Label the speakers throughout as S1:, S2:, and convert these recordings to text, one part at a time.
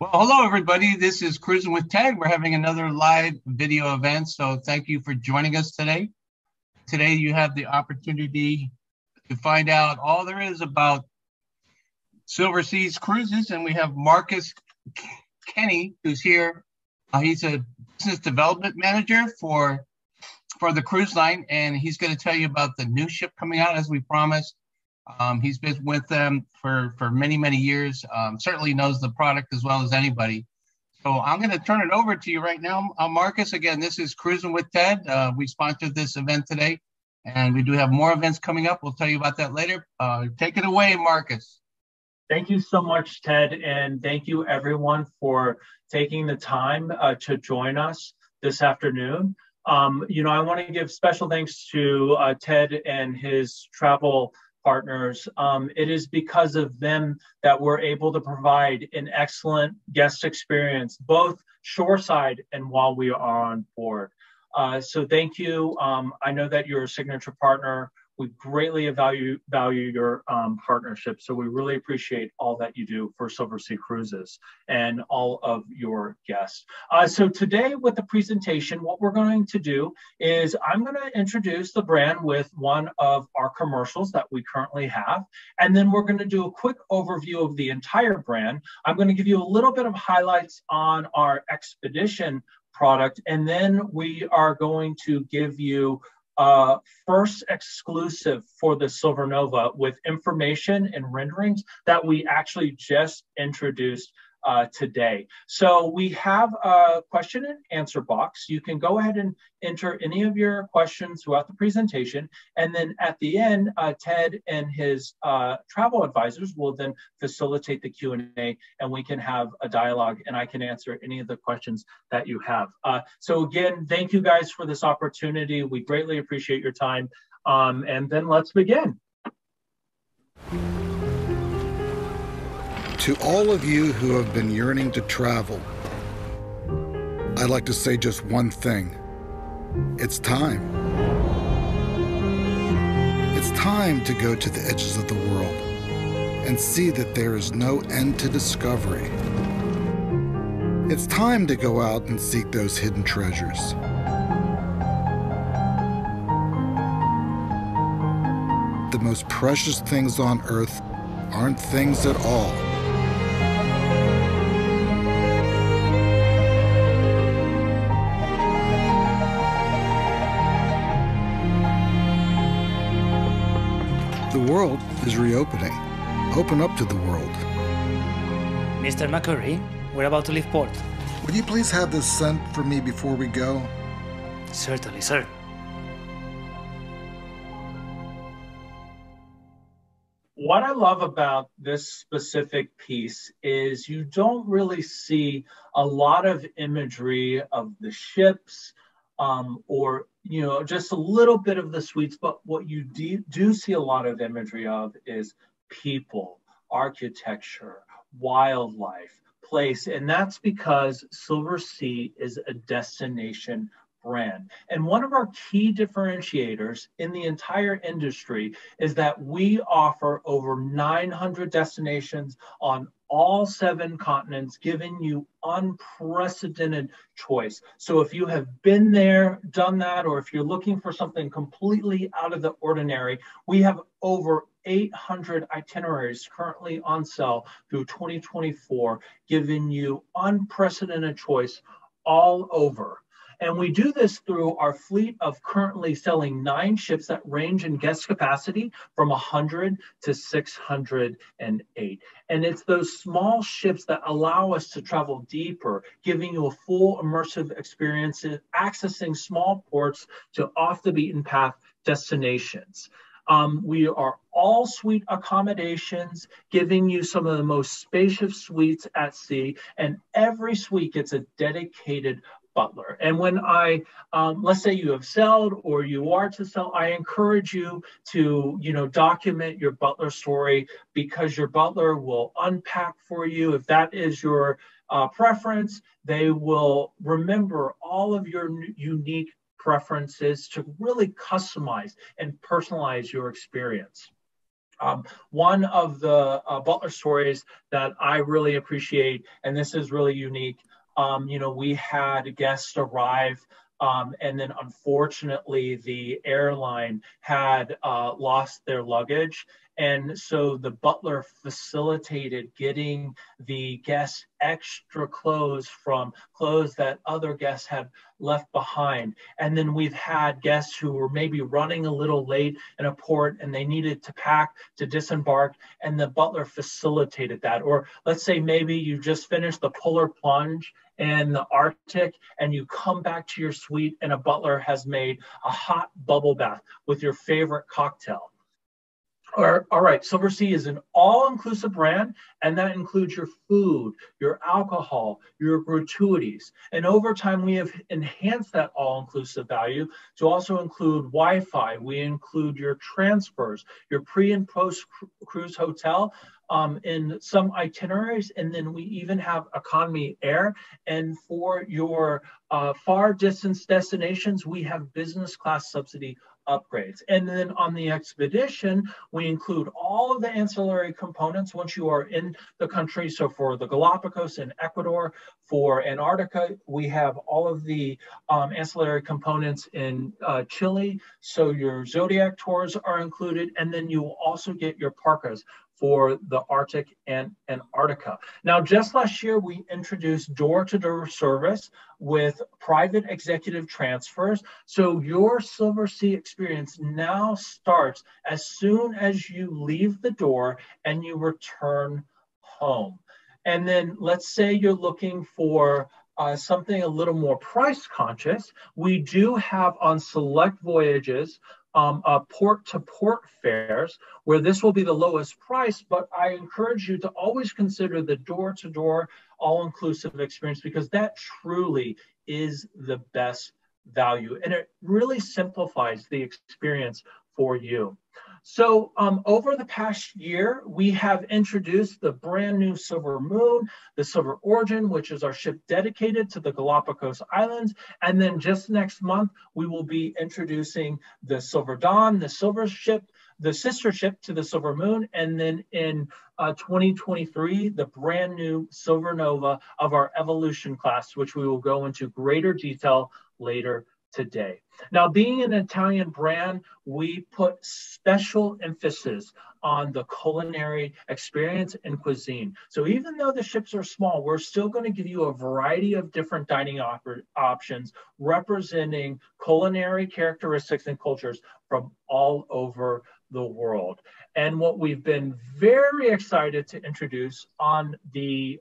S1: Well, hello, everybody. This is Cruising with Ted. We're having another live video event, so thank you for joining us today. Today, you have the opportunity to find out all there is about Silversea's cruises, and we have Marcus Kenny, who's here. He's a business development manager for the cruise line, and he's going to tell you about the new ship coming out, as we promised. He's been with them for many, many years, certainly knows the product as well as anybody. So I'm going to turn it over to you right now. Marcus, again, this is Cruising with Ted. We sponsored this event today, and we do have more events coming up. We'll tell you about that later. Take it away, Marcus.
S2: Thank you so much, Ted, and thank you everyone for taking the time to join us this afternoon. I want to give special thanks to Ted and his travel partners. It is because of them that we're able to provide an excellent guest experience, both shoreside and while we are on board. So thank you. I know that you're a signature partner. We greatly value your partnership. So we really appreciate all that you do for Silversea Cruises and all of your guests. So today with the presentation, what we're going to do is I'm going to introduce the brand with one of our commercials that we currently have. And then we're going to do a quick overview of the entire brand. I'm going to give you a little bit of highlights on our Expedition product. And then we are going to give you first exclusive for the Silver Nova with information and renderings that we actually just introduced today. So we have a question and answer box. You can go ahead and enter any of your questions throughout the presentation. And then at the end, Ted and his travel advisors will then facilitate the Q&A, and we can have a dialogue and I can answer any of the questions that you have. So again, thank you guys for this opportunity. We greatly appreciate your time. And then let's begin.
S3: To all of you who have been yearning to travel, I'd like to say just one thing. It's time. It's time to go to the edges of the world and see that there is no end to discovery. It's time to go out and seek those hidden treasures. The most precious things on earth aren't things at all. The world is reopening. Open up to the world.
S4: Mr. McCurry, we're about to leave port.
S3: Would you please have this sent for me before we go?
S4: Certainly, sir.
S2: What I love about this specific piece is you don't really see a lot of imagery of the ships or just a little bit of the suites, but what you do see a lot of imagery of is people, architecture, wildlife, place, and that's because Silversea is a destination brand. And one of our key differentiators in the entire industry is that we offer over 900 destinations on all 7 continents, giving you unprecedented choice. So if you have been there, done that, or if you're looking for something completely out of the ordinary, we have over 800 itineraries currently on sale through 2024, giving you unprecedented choice all over. And we do this through our fleet of currently selling 9 ships that range in guest capacity from 100 to 608. And it's those small ships that allow us to travel deeper, giving you a full immersive experience, accessing small ports to off the beaten path destinations. We are all suite accommodations, giving you some of the most spacious suites at sea, and every suite gets a dedicated butler. And when let's say you have sailed or you are to sail, I encourage you to, document your butler story, because your butler will unpack for you. If that is your preference, they will remember all of your unique preferences to really customize and personalize your experience. One of the butler stories that I really appreciate, and this is really unique, we had guests arrive, and then unfortunately the airline had lost their luggage. And so the butler facilitated getting the guests extra clothes from clothes that other guests had left behind. And then we've had guests who were maybe running a little late in a port and they needed to pack to disembark, and the butler facilitated that. Or let's say maybe you just finished the polar plunge in the Arctic and you come back to your suite and a butler has made a hot bubble bath with your favorite cocktail. All right, Silversea is an all-inclusive brand, and that includes your food, your alcohol, your gratuities. And over time, we have enhanced that all-inclusive value to also include Wi-Fi. We include your transfers, your pre- and post-cruise hotel, in some itineraries, and then we even have economy air. And for your far distance destinations, we have business class subsidy upgrades. And then on the expedition, we include all of the ancillary components once you are in the country. So for the Galapagos in Ecuador, for Antarctica, we have all of the ancillary components in Chile. So your Zodiac tours are included, and then you will also get your parkas for the Arctic and Antarctica. Now, just last year, we introduced door-to-door service with private executive transfers. So your Silversea experience now starts as soon as you leave the door and you return home. And then let's say you're looking for something a little more price conscious. We do have on select voyages port-to-port fares, where this will be the lowest price, but I encourage you to always consider the door-to-door all-inclusive experience, because that truly is the best value, and it really simplifies the experience for you. So over the past year, we have introduced the brand new Silver Moon, the Silver Origin, which is our ship dedicated to the Galapagos Islands. And then just next month, we will be introducing the Silver Dawn, the Silver Ship, the sister ship to the Silver Moon. And then in 2023, the brand new Silver Nova of our Evolution class, which we will go into greater detail later today. Now, being an Italian brand, we put special emphasis on the culinary experience and cuisine. So even though the ships are small, we're still going to give you a variety of different dining options representing culinary characteristics and cultures from all over the world. And what we've been very excited to introduce on the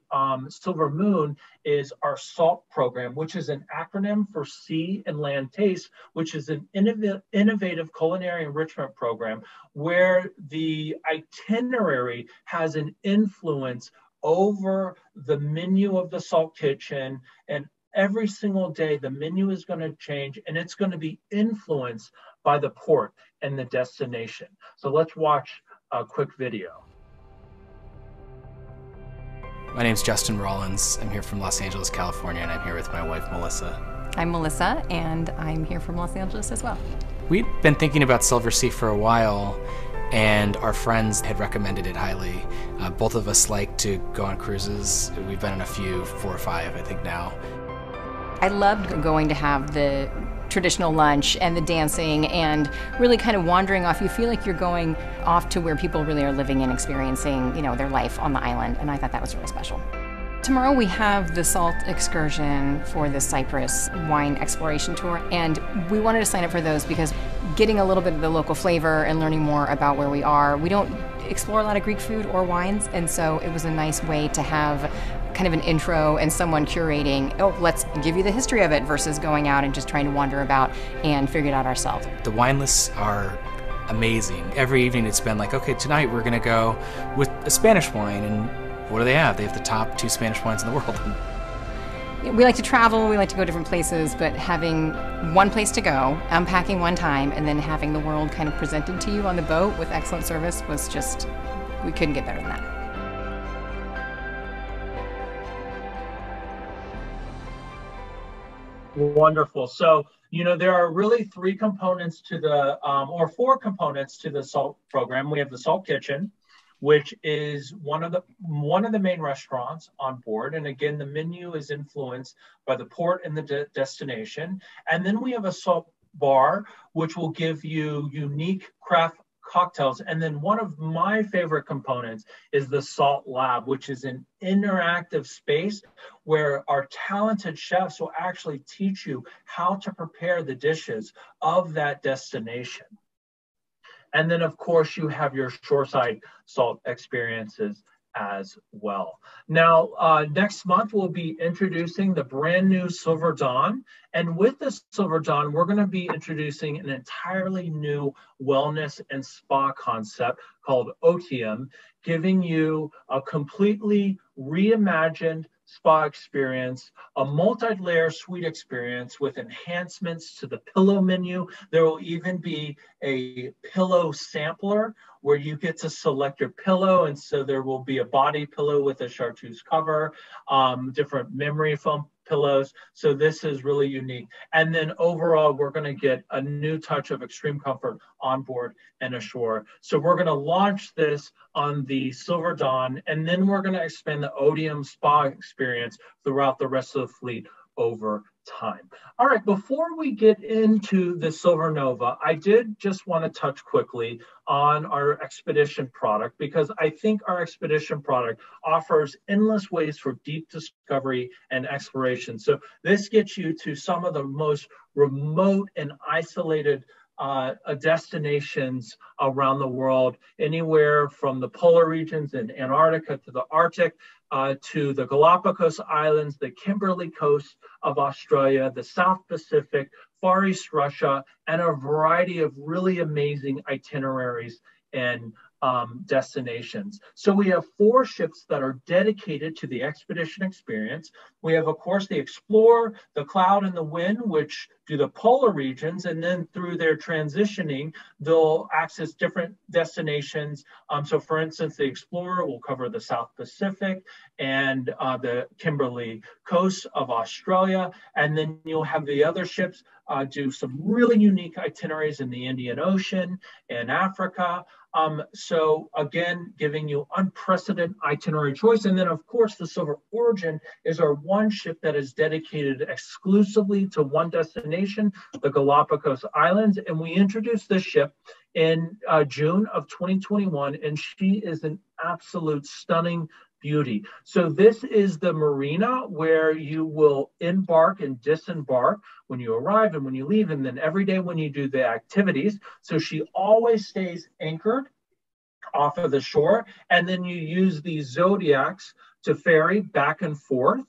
S2: Silver Moon is our SALT program, which is an acronym for Sea and Land Taste, which is an innovative culinary enrichment program where the itinerary has an influence over the menu of the SALT kitchen, and every single day the menu is going to change, and it's going to be influenced by the port and the destination. So let's watch a quick video.
S5: My name's Justin Rollins. I'm here from Los Angeles, California, and I'm here with my wife, Melissa.
S6: I'm Melissa, and I'm here from Los Angeles as well.
S5: We'd been thinking about Silversea for a while, and our friends had recommended it highly. Both of us like to go on cruises. We've been on a few, 4 or 5, I think now.
S6: I loved going to have the traditional lunch and the dancing and really kind of wandering off. You feel like you're going off to where people really are living and experiencing, their life on the island, and I thought that was really special. Tomorrow we have the SALT excursion for the Cyprus wine exploration tour, and we wanted to sign up for those because getting a little bit of the local flavor and learning more about where we are. We don't explore a lot of Greek food or wines, and so it was a nice way to have kind of an intro and someone curating, let's give you the history of it, versus going out and just trying to wander about and figure it out ourselves.
S5: The wine lists are amazing. Every evening it's been like, okay, tonight we're gonna go with a Spanish wine, and what do they have? They have the top 2 Spanish wines in the world.
S6: We like to travel, we like to go different places, but having one place to go, unpacking one time, and then having the world kind of presented to you on the boat with excellent service was just, we couldn't get better than that.
S2: Wonderful. So, there are really three components to the, or four components to the SALT program. We have the SALT Kitchen, which is one of the main restaurants on board. And again, the menu is influenced by the port and the destination. And then we have a SALT bar, which will give you unique craft cocktails. And then one of my favorite components is the SALT Lab, which is an interactive space where our talented chefs will actually teach you how to prepare the dishes of that destination. And then, of course, you have your shoreside SALT experiences as well. Now, next month, we'll be introducing the brand new Silver Dawn. And with the Silver Dawn, we're going to be introducing an entirely new wellness and spa concept called Otium, giving you a completely reimagined spa experience, a multi-layer suite experience with enhancements to the pillow menu. There will even be a pillow sampler where you get to select your pillow. And so there will be a body pillow with a chartreuse cover, different memory foam pillows. So this is really unique. And then overall, we're going to get a new touch of extreme comfort on board and ashore. So we're going to launch this on the Silver Dawn, and then we're going to expand the Otium spa experience throughout the rest of the fleet over time. All right, before we get into the Silver Nova, I did just want to touch quickly on our expedition product, because I think our expedition product offers endless ways for deep discovery and exploration. So this gets you to some of the most remote and isolated destinations around the world, anywhere from the polar regions in Antarctica to the Arctic, to the Galapagos Islands, the Kimberley coast of Australia, the South Pacific, Far East Russia, and a variety of really amazing itineraries and destinations. So we have 4 ships that are dedicated to the expedition experience. We have, of course, the Explorer, the Cloud, and the Wind, which do the polar regions, and then through their transitioning, they'll access different destinations. So for instance, the Explorer will cover the South Pacific and the Kimberley coast of Australia. And then you'll have the other ships do some really unique itineraries in the Indian Ocean and Africa. So again, giving you unprecedented itinerary choice. And then of course, the Silver Origin is our one ship that is dedicated exclusively to one destination, the Galapagos Islands. And we introduced this ship in June of 2021, and she is an absolute stunning beauty. So this is the marina where you will embark and disembark when you arrive and when you leave, and then every day when you do the activities. So she always stays anchored off of the shore, and then you use these zodiacs to ferry back and forth.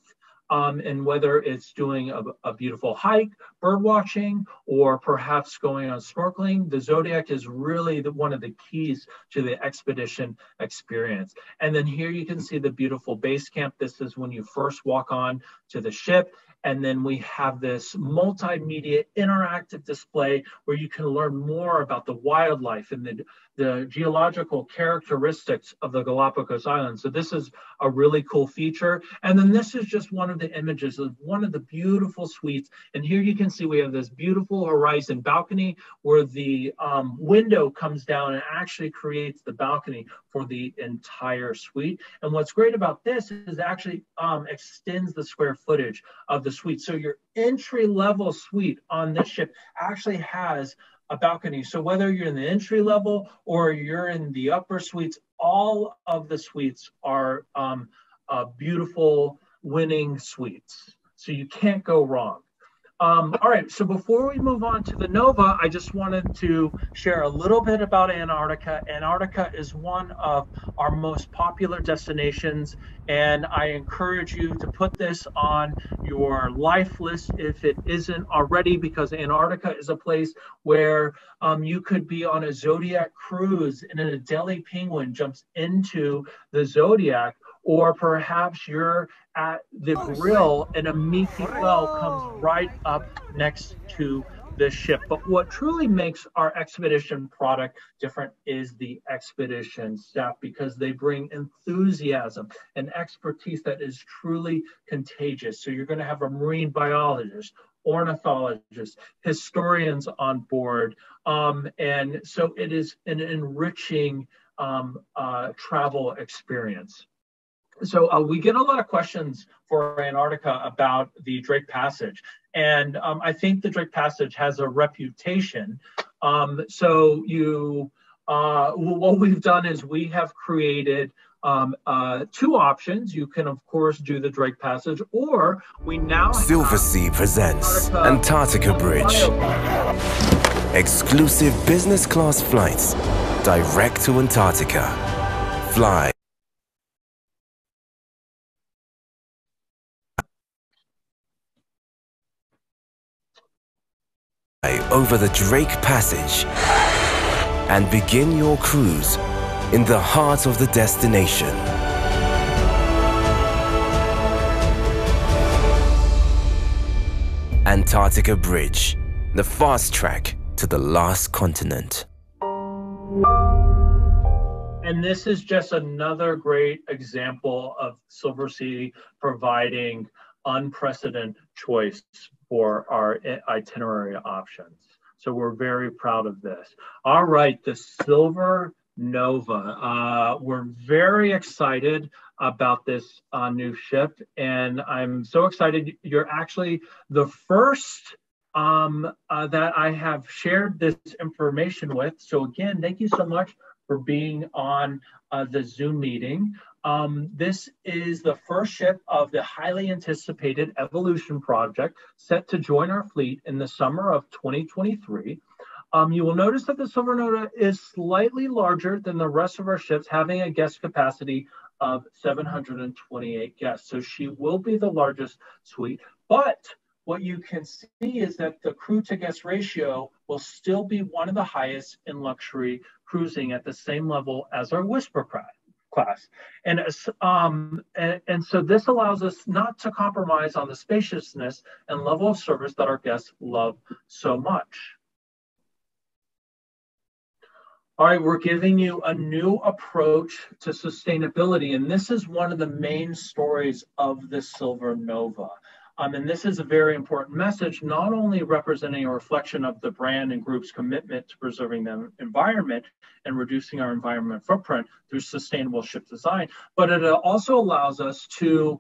S2: And whether it's doing a beautiful hike, bird watching, or perhaps going on snorkeling, the Zodiac is really one of the keys to the expedition experience. And then here you can see the beautiful base camp. This is when you first walk on to the ship. And then we have this multimedia interactive display where you can learn more about the wildlife and the geological characteristics of the Galapagos Islands. So this is a really cool feature. And then this is just one of the images of one of the beautiful suites. And here you can see we have this beautiful horizon balcony where the window comes down and actually creates the balcony for the entire suite. And what's great about this is it actually extends the square footage of the suite. So your entry-level suite on this ship actually has a balcony. So whether you're in the entry level or you're in the upper suites, all of the suites are beautiful, winning suites. So you can't go wrong. All right, so before we move on to the Nova, I just wanted to share a little bit about Antarctica. Antarctica is one of our most popular destinations, and I encourage you to put this on your life list if it isn't already, because Antarctica is a place where you could be on a Zodiac cruise and an Adelie penguin jumps into the Zodiac, or perhaps you're at the grill and a Mickey well comes right up next to the ship. But what truly makes our expedition product different is the expedition staff, because they bring enthusiasm and expertise that is truly contagious. So you're going to have a marine biologist ornithologists, historians on board. And so it is an enriching travel experience. So we get a lot of questions for Antarctica about the Drake Passage. And I think the Drake Passage has a reputation. What we've done is we have created two options. You can, of course, do the Drake Passage, or we now
S7: Silversea presents Antarctica Bridge. Exclusive business class flights direct to Antarctica. Fly over the Drake Passage and begin your cruise in the heart of the destination. Antarctica Bridge, the fast track to the last continent.
S2: And this is just another great example of Silversea providing unprecedented choice for our itinerary options. So we're very proud of this. All right, the Silver Nova. We're very excited about this new ship, and I'm so excited. You're actually the first that I have shared this information with. So again, thank you so much for being on the Zoom meeting. This is the first ship of the highly anticipated Evolution project set to join our fleet in the summer of 2023. You will notice that the Silver Nova is slightly larger than the rest of our ships, having a guest capacity of 728 guests. So she will be the largest suite, but what you can see is that the crew to guest ratio will still be one of the highest in luxury cruising at the same level as our Whisper class. And so this allows us not to compromise on the spaciousness and level of service that our guests love so much. All right, we're giving you a new approach to sustainability, and this is one of the main stories of the Silver Nova. And this is a very important message, not only representing a reflection of the brand and group's commitment to preserving the environment and reducing our environment footprint through sustainable ship design, but it also allows us to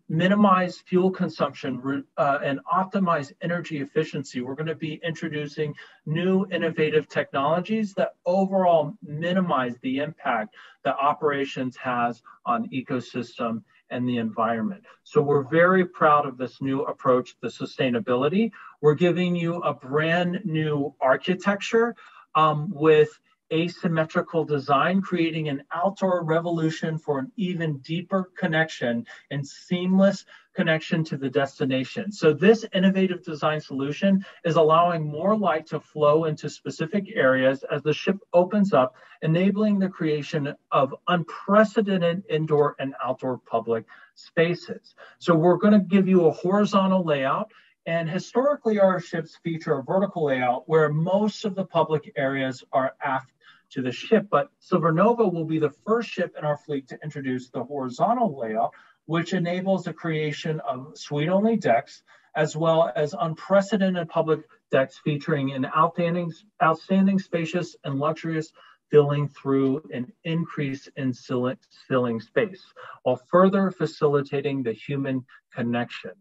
S2: minimize fuel consumption and optimize energy efficiency. We're going to be introducing new innovative technologies that overall minimize the impact that operations has on ecosystem and the environment. So we're very proud of this new approach to sustainability. We're giving you a brand new architecture with asymmetrical design, creating an outdoor revolution for an even deeper connection and seamless connection to the destination. So this innovative design solution is allowing more light to flow into specific areas as the ship opens up, enabling the creation of unprecedented indoor and outdoor public spaces. So we're going to give you a horizontal layout. And historically, our ships feature a vertical layout where most of the public areas are aft to the ship, but Silver Nova will be the first ship in our fleet to introduce the horizontal layout, which enables the creation of suite-only decks, as well as unprecedented public decks featuring an outstanding spacious and luxurious filling through an increase in ceiling space, while further facilitating the human connection.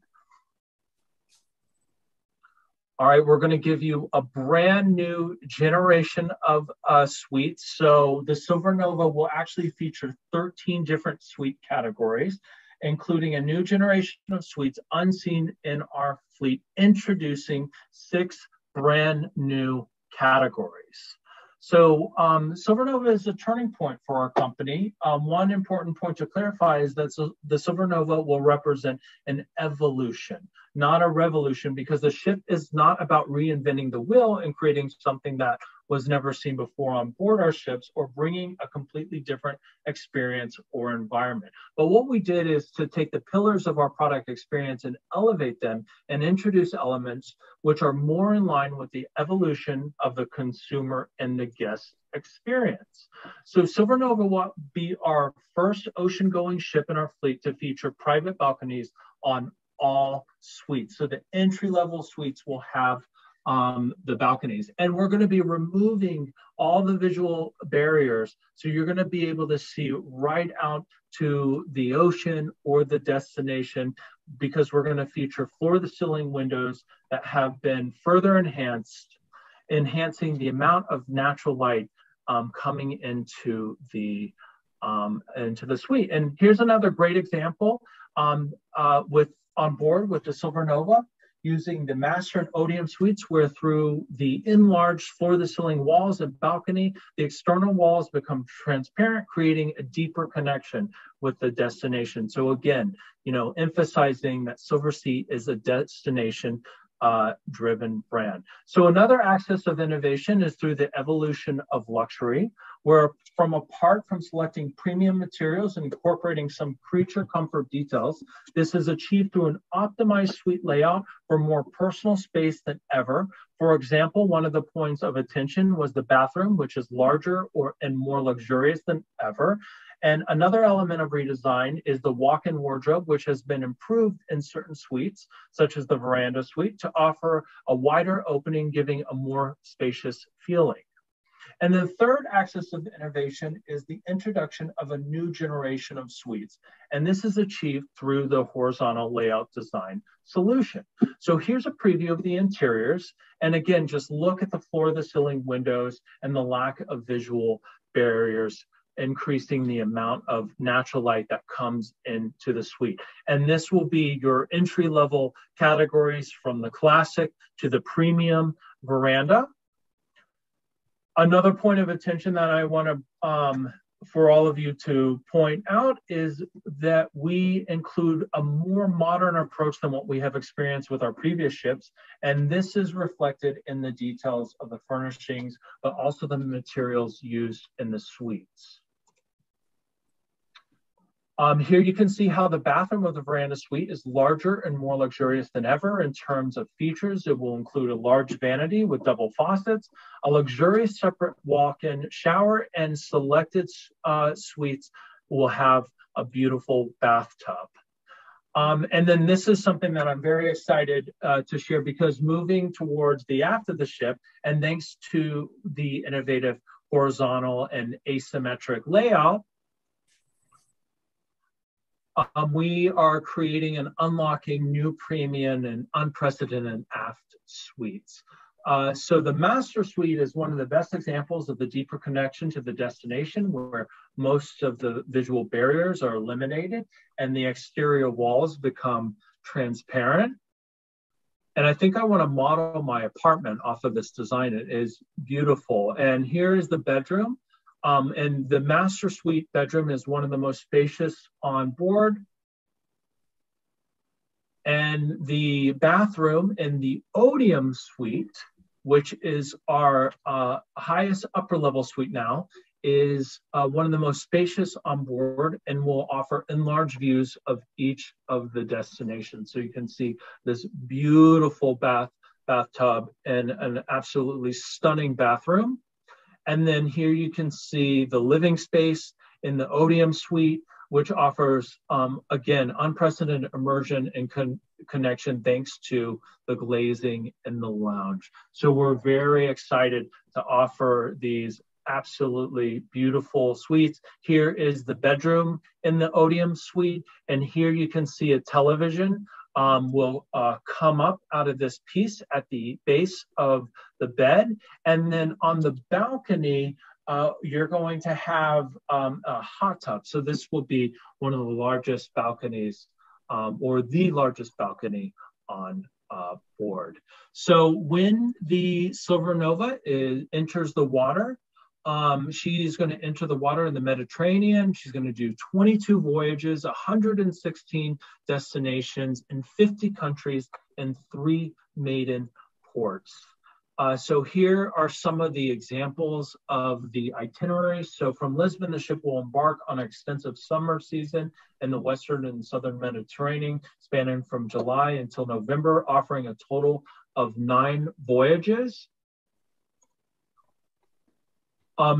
S2: All right, we're going to give you a brand new generation of suites. So the Silver Nova will actually feature 13 different suite categories, including a new generation of suites unseen in our fleet, introducing 6 brand new categories. So Silver Nova is a turning point for our company. One important point to clarify is that the Silver Nova will represent an evolution, not a revolution, because the ship is not about reinventing the wheel and creating something that was never seen before on board our ships or bringing a completely different experience or environment. But what we did is to take the pillars of our product experience and elevate them and introduce elements which are more in line with the evolution of the consumer and the guest experience. So Silver Nova will be our first ocean-going ship in our fleet to feature private balconies on all suites. So the entry-level suites will have the balconies. And we're going to be removing all the visual barriers. So you're going to be able to see right out to the ocean or the destination, because we're going to feature floor-to-ceiling windows that have been further enhanced, enhancing the amount of natural light coming into the suite. And here's another great example on board with the Silvernova, using the master and Odeum suites, where through the enlarged floor-to-ceiling walls and balcony, the external walls become transparent, creating a deeper connection with the destination. So again, emphasizing that Silversea is a destination driven brand. So another axis of innovation is through the evolution of luxury, where apart from selecting premium materials and incorporating some creature comfort details, this is achieved through an optimized suite layout for more personal space than ever. For example, one of the points of attention was the bathroom, which is larger and more luxurious than ever. And another element of redesign is the walk-in wardrobe, which has been improved in certain suites, such as the veranda suite, to offer a wider opening, giving a more spacious feeling. And the third axis of innovation is the introduction of a new generation of suites. And this is achieved through the horizontal layout design solution. So here's a preview of the interiors. And again, just look at the floor-to-ceiling windows and the lack of visual barriers, increasing the amount of natural light that comes into the suite. And this will be your entry-level categories, from the classic to the premium veranda. Another point of attention that I want to, for all of you to point out, is that we include a more modern approach than what we have experienced with our previous ships. And this is reflected in the details of the furnishings, but also the materials used in the suites. Here you can see how the bathroom of the veranda suite is larger and more luxurious than ever in terms of features. It will include a large vanity with double faucets, a luxurious separate walk-in shower, and selected suites will have a beautiful bathtub. And then this is something that I'm very excited to share, because moving towards the aft of the ship, and thanks to the innovative horizontal and asymmetric layout, we are creating and unlocking new premium and unprecedented aft suites. So the master suite is one of the best examples of the deeper connection to the destination, where most of the visual barriers are eliminated and the exterior walls become transparent. And I think I want to model my apartment off of this design. It is beautiful. And here is the bedroom. And the master suite bedroom is one of the most spacious on board. And the bathroom in the Odeum suite, which is our highest upper level suite now, is one of the most spacious on board and will offer enlarged views of each of the destinations. So you can see this beautiful bathtub and an absolutely stunning bathroom. And then here you can see the living space in the Odeum suite, which offers, again, unprecedented immersion and connection thanks to the glazing in the lounge. So we're very excited to offer these absolutely beautiful suites. Here is the bedroom in the Odeum suite, and here you can see a television will come up out of this piece at the base of the bed. And then on the balcony, you're going to have a hot tub. So this will be one of the largest balconies, or the largest balcony on board. So when the Silvernova enters the water, she's going to enter the water in the Mediterranean. She's going to do 22 voyages, 116 destinations in 50 countries and 3 maiden ports. So here are some of the examples of the itineraries. So from Lisbon, the ship will embark on an extensive summer season in the Western and Southern Mediterranean, spanning from July until November, offering a total of 9 voyages.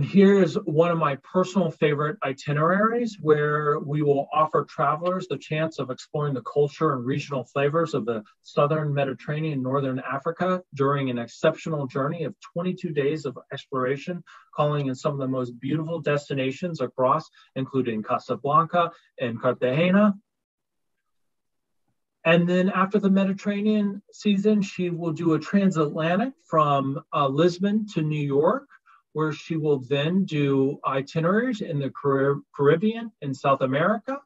S2: Here is one of my personal favorite itineraries where we will offer travelers the chance of exploring the culture and regional flavors of the Southern Mediterranean and Northern Africa during an exceptional journey of 22 days of exploration, calling in some of the most beautiful destinations across, including Casablanca and Cartagena. And then after the Mediterranean season, she will do a transatlantic from Lisbon to New York, where she will then do itineraries in the Caribbean and South America.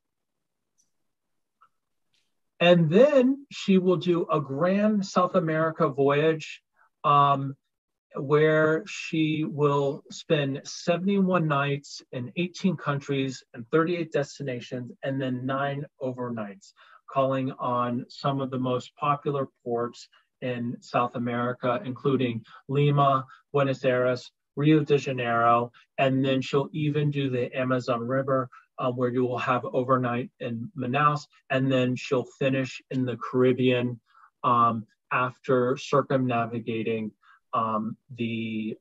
S2: And then she will do a grand South America voyage where she will spend 71 nights in 18 countries and 38 destinations, and then 9 overnights, calling on some of the most popular ports in South America, including Lima, Buenos Aires, Rio de Janeiro, and then she'll even do the Amazon River, where you will have overnight in Manaus, and then she'll finish in the Caribbean after circumnavigating the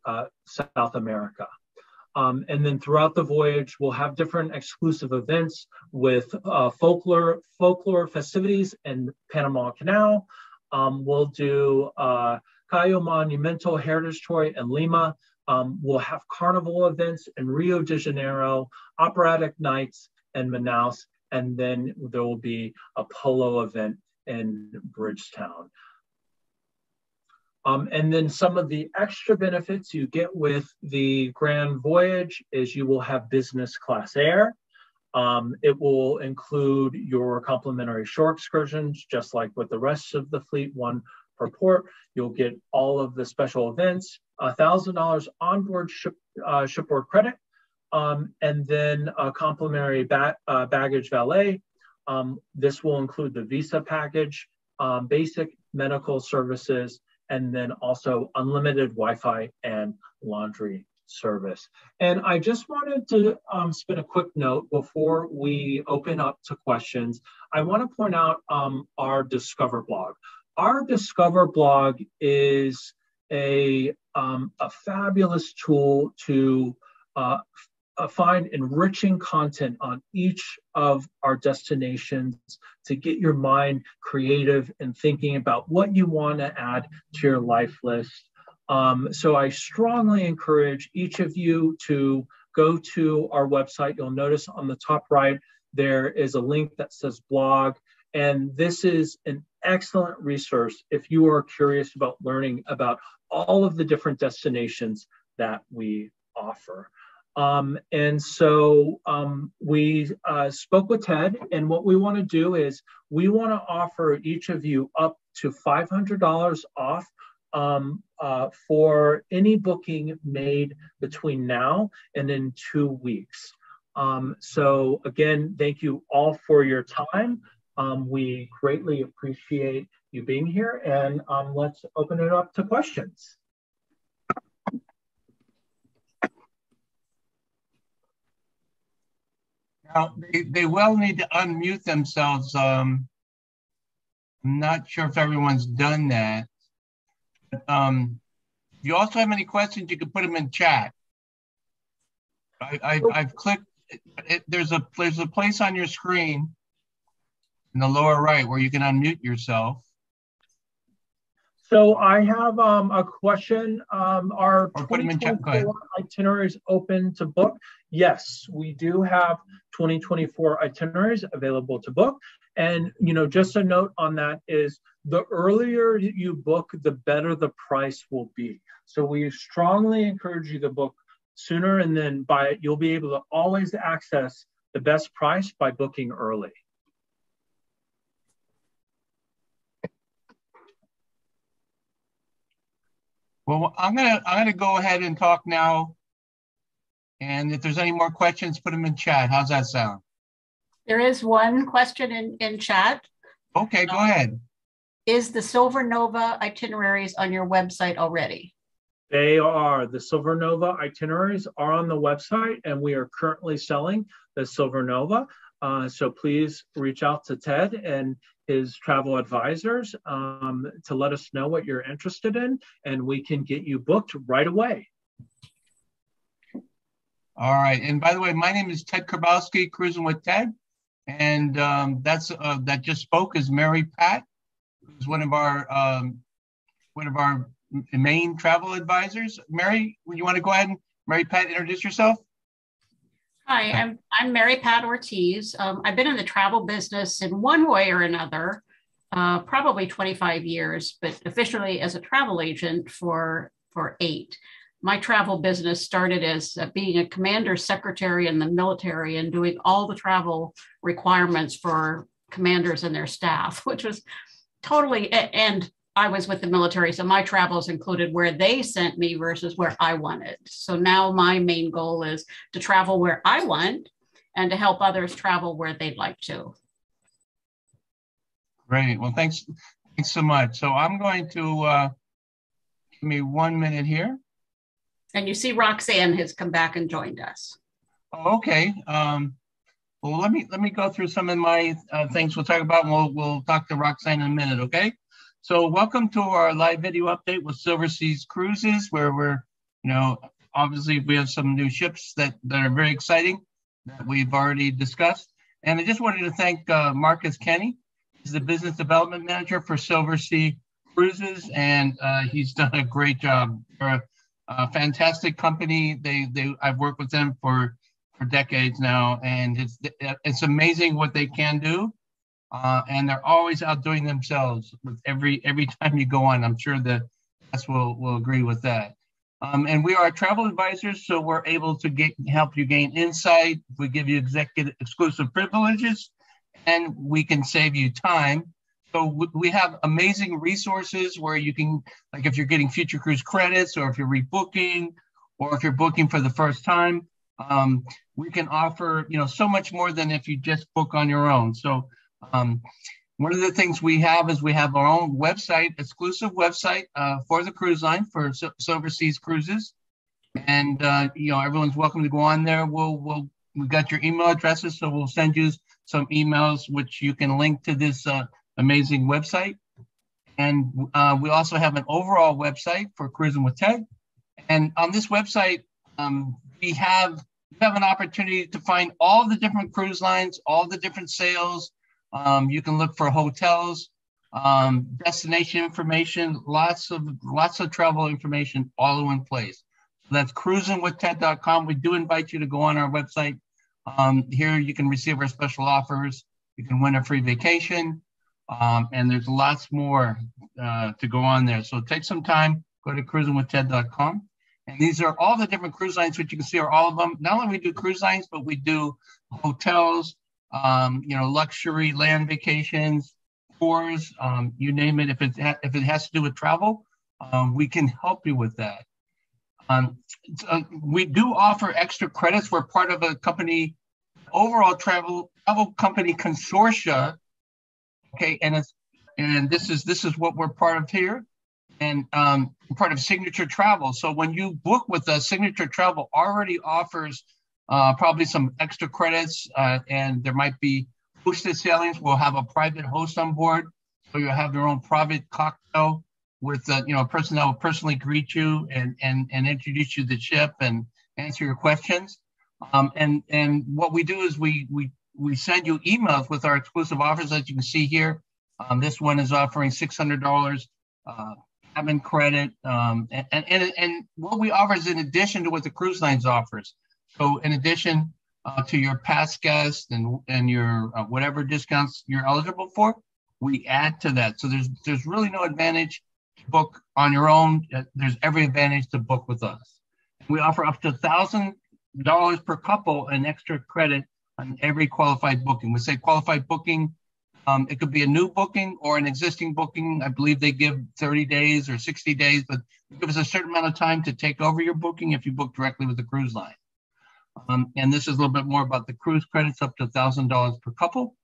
S2: South America. And then throughout the voyage, we'll have different exclusive events with folklore festivities in Panama Canal. We'll do Cayo Monumental Heritage Tour in Lima. We'll have carnival events in Rio de Janeiro, operatic nights in Manaus, and then there will be a polo event in Bridgetown. And then some of the extra benefits you get with the Grand Voyage is you will have business class air. It will include your complimentary shore excursions, just like with the rest of the fleet, one per port. You'll get all of the special events, $1,000 onboard shipboard credit, and then a complimentary baggage valet. This will include the visa package, basic medical services, and then also unlimited Wi-Fi and laundry service. And I just wanted to spin a quick note before we open up to questions. I want to point out our Discover blog. Our Discover blog is a fabulous tool to find enriching content on each of our destinations to get your mind creative and thinking about what you want to add to your life list. So I strongly encourage each of you to go to our website. You'll notice on the top right, there is a link that says blog. And this is an excellent resource if you are curious about learning about all of the different destinations that we offer. And so we spoke with Ted, and what we want to do is we want to offer each of you up to $500 off for any booking made between now and in 2 weeks. So again, thank you all for your time. We greatly appreciate you being here, and let's open it up to questions.
S1: Now, they will need to unmute themselves. I'm not sure if everyone's done that. But, if you also have any questions, you can put them in chat. I've clicked. There's a place on your screen in the lower right where you can unmute yourself.
S2: So I have a question. Are 2024 itineraries open to book? Yes, we do have 2024 itineraries available to book. And just a note on that is the earlier you book, the better the price will be. So we strongly encourage you to book sooner, and then you'll be able to always access the best price by booking early.
S1: Well, I'm gonna go ahead and talk now, and if there's any more questions, put them in chat. How's that sound?
S8: There is one question in chat.
S1: Okay, go ahead.
S8: Is the Silver Nova itineraries on your website already?
S2: They are. The Silver Nova itineraries are on the website, and we are currently selling the Silver Nova. So please reach out to Ted and his travel advisors to let us know what you're interested in, and we can get you booked right away.
S1: All right. And by the way, my name is Ted Karbowski, Cruising with Ted. And that just spoke is Mary Pat, who's one of our main travel advisors. Mary, you want to go ahead and Mary Pat introduce yourself?
S8: Hi, I'm Mary Pat Ortiz. I've been in the travel business in one way or another, probably 25 years, but officially as a travel agent for 8. My travel business started as being a commander's secretary in the military and doing all the travel requirements for commanders and their staff, which was totally, and I was with the military, so my travels included where they sent me versus where I wanted. So now my main goal is to travel where I want and to help others travel where they'd like to.
S1: Great. Well, thanks so much. So I'm going to give me 1 minute here.
S8: And you see Roxanne has come back and joined us.
S1: Oh, okay. Well, let me go through some of my things we'll talk about, and we'll talk to Roxanne in a minute, okay? So welcome to our live video update with Silversea Cruises, where we're, obviously we have some new ships that are very exciting that we've already discussed. And I just wanted to thank Marcus Kenny. He's the business development manager for Silversea Cruises, and he's done a great job. They're a fantastic company. I've worked with them for decades now, and it's amazing what they can do. And they're always outdoing themselves with every time you go on. I'm sure the guests will agree with that. And we are travel advisors, so we're able to help you gain insight. We give you exclusive privileges, and we can save you time. So we have amazing resources where you can, like if you're getting future cruise credits, or if you're rebooking, or if you're booking for the first time, we can offer, so much more than if you just book on your own. So one of the things we have is we have our own website, exclusive website for the cruise line for Silversea Cruises, and everyone's welcome to go on there. We got your email addresses, so we'll send you some emails which you can link to this amazing website. And we also have an overall website for Cruising with Ted. And on this website, we have an opportunity to find all the different cruise lines, all the different sales. You can look for hotels, destination information, lots of travel information all in one place. So that's cruisinwithted.com. We do invite you to go on our website. Here you can receive our special offers. You can win a free vacation. And there's lots more to go on there. So take some time, go to cruisinwithted.com. And these are all the different cruise lines, which you can see are all of them. Not only we do cruise lines, but we do hotels, luxury land vacations, tours, you name it. If it has to do with travel, we can help you with that. We do offer extra credits. We're part of a company, overall travel company consortia. Okay, and this is what we're part of here, and part of Signature Travel. So when you book with us, Signature Travel already offers probably some extra credits, and there might be hosted sailings. We'll have a private host on board, so you'll have your own private cocktail with a person that will personally greet you and introduce you to the ship and answer your questions. And what we do is we send you emails with our exclusive offers, as you can see here. This one is offering $600 cabin credit, and what we offer is in addition to what the cruise lines offers. So in addition to your past guests and your whatever discounts you're eligible for, we add to that. So there's really no advantage to book on your own. There's every advantage to book with us. We offer up to $1,000 per couple an extra credit on every qualified booking. We say qualified booking, it could be a new booking or an existing booking. I believe they give 30 days or 60 days, but give us a certain amount of time to take over your booking if you book directly with the cruise line. And this is a little bit more about the cruise credits, up to $1,000 per couple.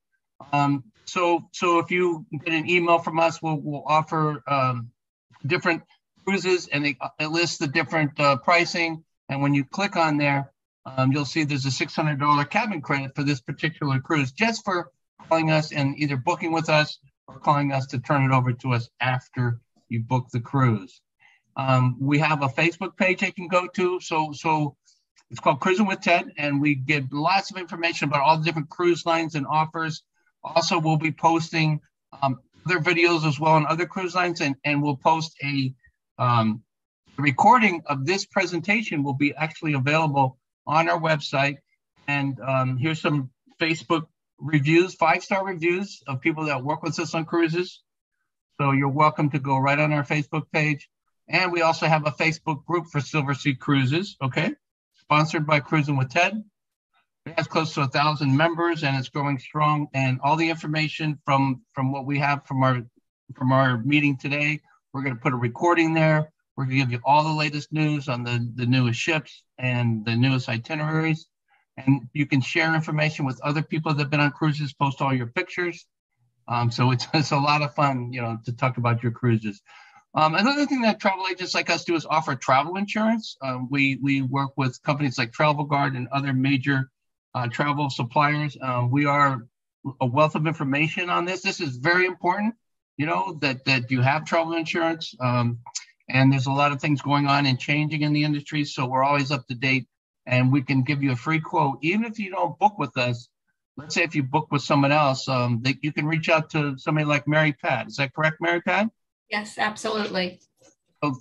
S1: So if you get an email from us, we'll offer different cruises, and it lists the different pricing. And when you click on there, you'll see there's a $600 cabin credit for this particular cruise, just for calling us and either booking with us or calling us to turn it over to us after you book the cruise. We have a Facebook page they can go to. So It's called Cruisin with Ted, and we give lots of information about all the different cruise lines and offers. Also, we'll be posting other videos as well on other cruise lines, and we'll post a recording of this presentation will be actually available on our website. And here's some Facebook reviews, 5-star reviews of people that work with us on cruises. So you're welcome to go right on our Facebook page. And we also have a Facebook group for Silversea Cruises, okay? Sponsored by Cruisin with Ted. It has close to 1,000 members, and it's growing strong. And all the information from what we have from our meeting today, we're going to put a recording there. We're going to give you all the latest news on the newest ships and the newest itineraries. And you can share information with other people that have been on cruises, post all your pictures. So it's a lot of fun, to talk about your cruises. Another thing that travel agents like us do is offer travel insurance. We work with companies like Travel Guard and other major travel suppliers. We are a wealth of information on this. This is very important, that you have travel insurance. And there's a lot of things going on and changing in the industry. So we're always up to date, and we can give you a free quote. Even if you don't book with us, let's say if you book with someone else, you can reach out to somebody like Mary Pat. Is that correct, Mary Pat?
S8: Yes, absolutely.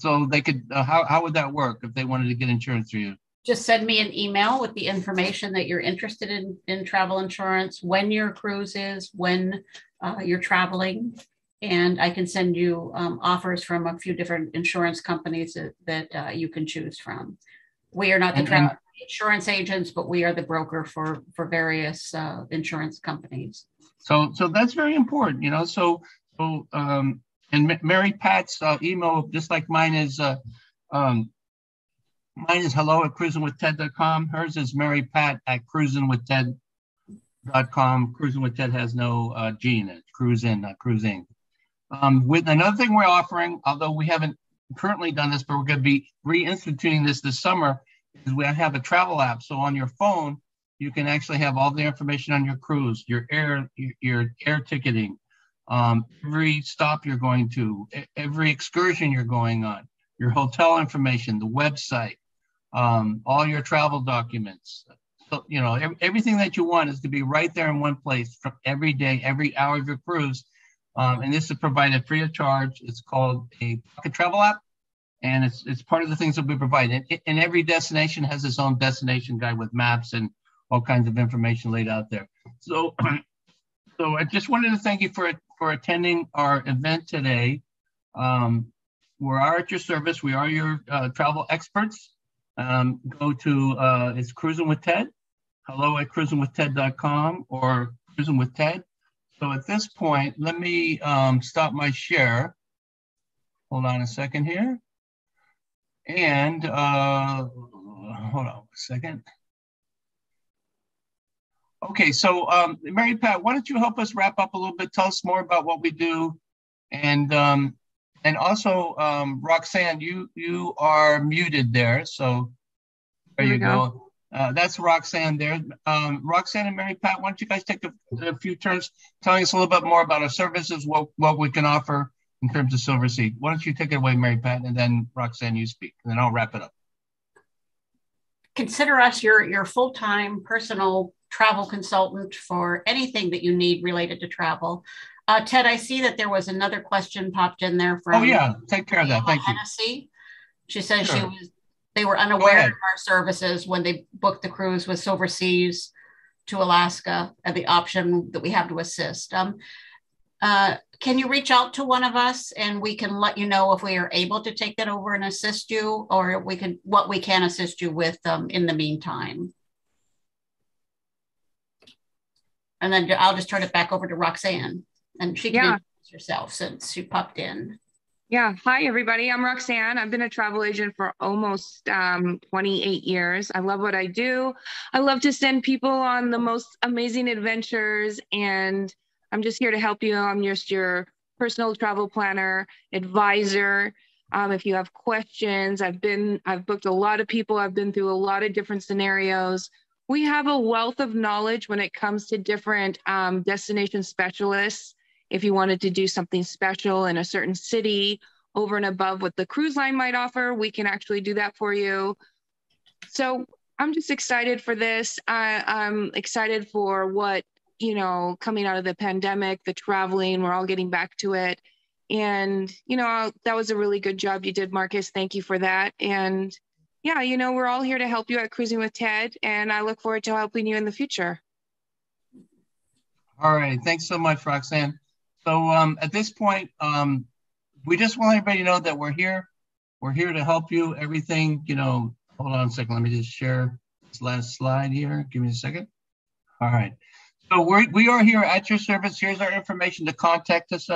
S1: So they could, how would that work if they wanted to get insurance for you?
S8: Just send me an email with the information that you're interested in travel insurance, when your cruise is, when you're traveling, and I can send you offers from a few different insurance companies that you can choose from. We are not the insurance agents, but we are the broker for various insurance companies. So
S1: that's very important, and Mary Pat's email, just like mine is hello@cruisinwithted.com. Hers is marypat@cruisinwithted.com. Cruisin with Ted has no G in it. Cruisin, not cruising. With another thing we're offering, although we haven't currently done this, but we're going to be reinstituting this summer, is we have a travel app. So on your phone, you can actually have all the information on your cruise, your air ticketing, every stop you're going to, every excursion you're going on, your hotel information, the website, all your travel documents. So, everything that you want is to be right there in one place from every day, every hour of your cruise. And this is provided free of charge. It's called a pocket travel app, and it's part of the things that we provide. And every destination has its own destination guide with maps and all kinds of information laid out there. So I just wanted to thank you for attending our event today. We are at your service. We are your travel experts. Go to it's Cruisin with Ted. hello@cruisinwithted.com or Cruisin with Ted. So at this point, let me stop my share. Hold on a second here. And hold on a second. Okay, so Mary Pat, why don't you help us wrap up a little bit? Tell us more about what we do. And also, Roxanne, you are muted there. So there you go. That's Roxanne there. Roxanne and Mary Pat, why don't you guys take a few turns telling us a little bit more about our services, what we can offer in terms of Silversea. Why don't you take it away, Mary Pat, and then Roxanne, you speak, and then I'll wrap it up.
S8: Consider us your full-time personal travel consultant for anything that you need related to travel. Ted, I see that there was another question popped in there from.
S1: Oh yeah, take care of that. Thank you.
S8: Hennessy. She says they were unaware of our services when they booked the cruise with Silverseas to Alaska and the option that we have to assist. Can you reach out to one of us and we can let you know if we are able to take that over and assist you, or what we can assist you with in the meantime? And then I'll just turn it back over to Roxanne, and she can introduce herself since she popped in.
S9: Yeah. Hi, everybody. I'm Roxanne. I've been a travel agent for almost 28 years. I love what I do. I love to send people on the most amazing adventures, and I'm just here to help you. I'm just your personal travel planner, advisor. If you have questions, I've booked a lot of people. I've been through a lot of different scenarios. We have a wealth of knowledge when it comes to different destination specialists. If you wanted to do something special in a certain city over and above what the cruise line might offer, we can actually do that for you. So I'm just excited for this. I'm excited for what, coming out of the pandemic, the traveling, we're all getting back to it. And, that was a really good job you did, Marcus. Thank you for that. And yeah, we're all here to help you at Cruising with Ted, and I look forward to helping you in the future.
S1: All right. Thanks so much, Roxanne. So at this point, we just want everybody to know that we're here. We're here to help you. Everything, hold on a second. Let me just share this last slide here. Give me a second. All right. So we are here at your service. Here's our information to contact us.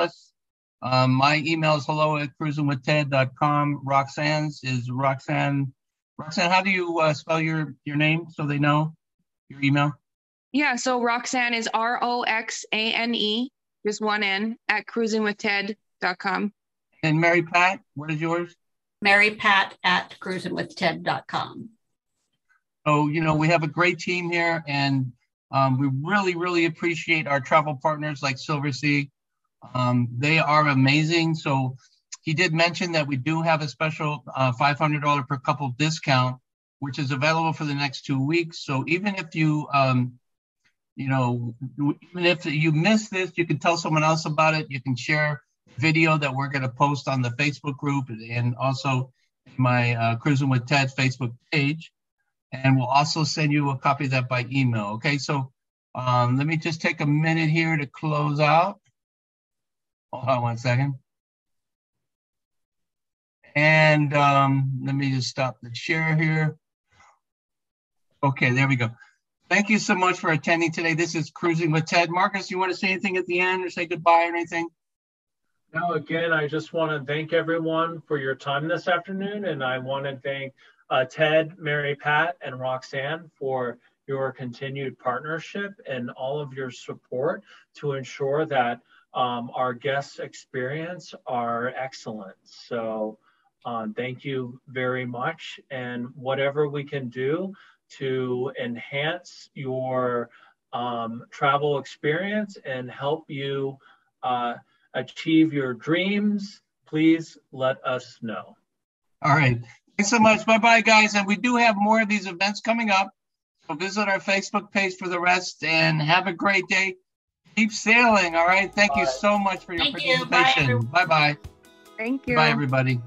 S1: My email is hello@cruisinwithted.com. Roxanne's is Roxanne. Roxanne, how do you spell your name so they know your email?
S9: Yeah, so Roxanne is ROXANE, just one N, at cruisinwithted.com.
S1: And Mary Pat, what is yours?
S8: Mary Pat at cruisinwithed.com.
S1: So, we have a great team here, and we really, really appreciate our travel partners like Silversea. They are amazing. So he did mention that we do have a special $500 per couple discount, which is available for the next 2 weeks. So even if you, even if you miss this, you can tell someone else about it. You can share video that we're going to post on the Facebook group and also my Cruisin' with Ted Facebook page. And we'll also send you a copy of that by email. Okay, so let me just take a minute here to close out. Hold on one second. And let me just stop the share here. Okay, there we go. Thank you so much for attending today. This is Cruising with Ted. Marcus, you want to say anything at the end or say goodbye or anything?
S2: No, again, I just want to thank everyone for your time this afternoon. And I want to thank Ted, Mary Pat, and Roxanne for your continued partnership and all of your support to ensure that our guest experience are excellent. So thank you very much. And whatever we can do to enhance your travel experience and help you achieve your dreams, please let us know.
S1: All right. Thanks so much. Bye-bye, guys. And we do have more of these events coming up. So visit our Facebook page for the rest and have a great day. Keep sailing. All right. Thank you so much for your participation. Bye-bye.
S9: Thank you.
S1: Bye, everybody.